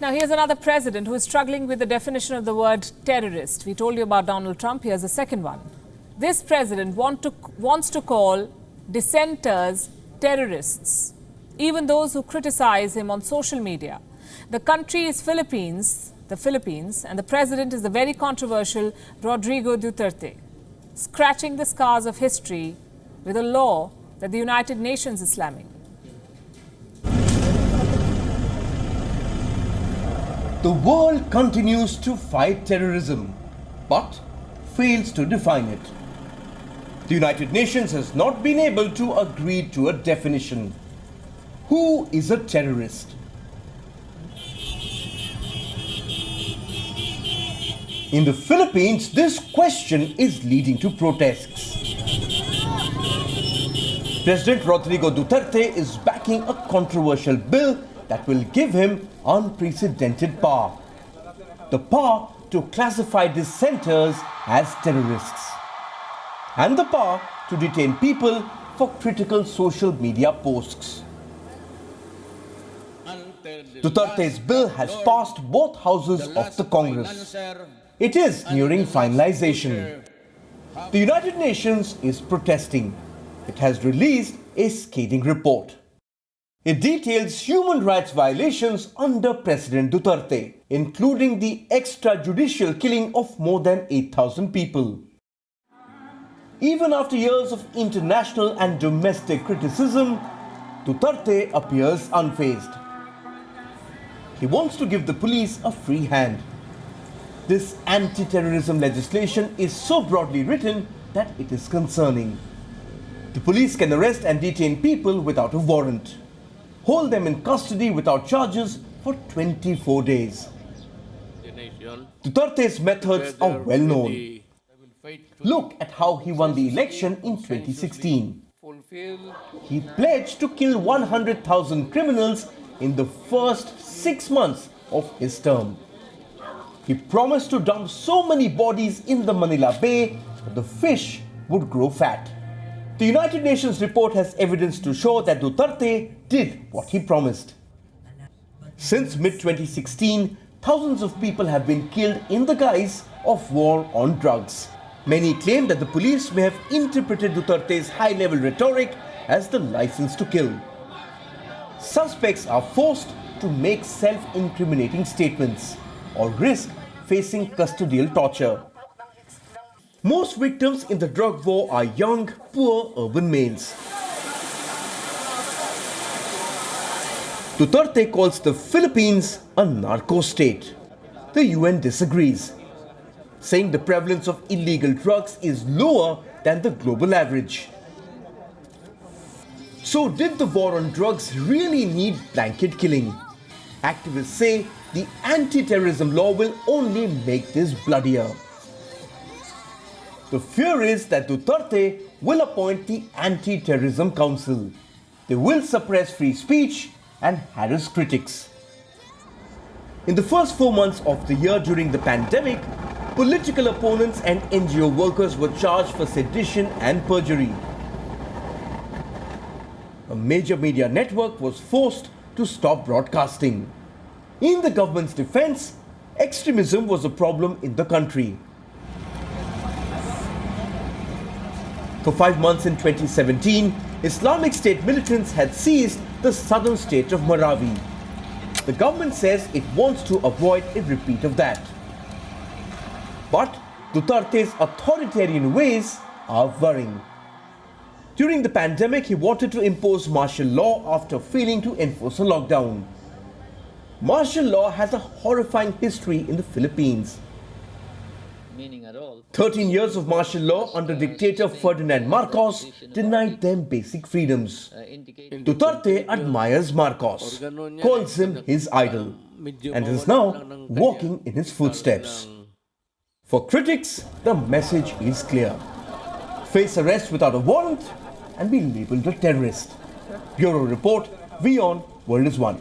Now, here's another president who is struggling with the definition of the word terrorist. We told you about Donald Trump. Here's the second one. This president wants to call dissenters terrorists, even those who criticize him on social media. The country is the Philippines, and the president is the very controversial Rodrigo Duterte, scratching the scars of history with a law that the United Nations is slamming. The world continues to fight terrorism, but fails to define it. The United Nations has not been able to agree to a definition. Who is a terrorist? In the Philippines, this question is leading to protests. President Rodrigo Duterte is backing a controversial bill that will give him unprecedented power. The power to classify dissenters as terrorists. And the power to detain people for critical social media posts. Duterte's bill has passed both houses of the Congress. It is nearing finalization. The United Nations is protesting. It has released a scathing report. It details human rights violations under President Duterte, including the extrajudicial killing of more than 8,000 people. Even after years of international and domestic criticism, Duterte appears unfazed. He wants to give the police a free hand. This anti-terrorism legislation is so broadly written that it is concerning. The police can arrest and detain people without a warrant, hold them in custody without charges for 24 days. Duterte's methods are well known. Look at how he won the election in 2016. He pledged to kill 100,000 criminals in the first 6 months of his term. He promised to dump so many bodies in the Manila Bay that the fish would grow fat. The United Nations report has evidence to show that Duterte did what he promised. Since mid-2016, thousands of people have been killed in the guise of war on drugs. Many claim that the police may have interpreted Duterte's high-level rhetoric as the license to kill. Suspects are forced to make self-incriminating statements or risk facing custodial torture. Most victims in the drug war are young, poor urban males. Duterte calls the Philippines a narco state. The UN disagrees, saying the prevalence of illegal drugs is lower than the global average. So did the war on drugs really need blanket killing? Activists say the anti-terrorism law will only make this bloodier. The fear is that Duterte will appoint the Anti-Terrorism Council. They will suppress free speech and harass critics. In the first 4 months of the year during the pandemic, political opponents and NGO workers were charged for sedition and perjury. A major media network was forced to stop broadcasting. In the government's defense, extremism was a problem in the country. For 5 months in 2017, Islamic State militants had seized the southern state of Marawi. The government says it wants to avoid a repeat of that. But Duterte's authoritarian ways are worrying. During the pandemic, he wanted to impose martial law after failing to enforce a lockdown. Martial law has a horrifying history in the Philippines. 13 years of martial law under dictator Ferdinand Marcos denied them basic freedoms. Duterte admires Marcos, calls him his idol, and is now walking in his footsteps. For critics, the message is clear. Face arrest without a warrant and be labelled a terrorist. Bureau Report, WION World is One.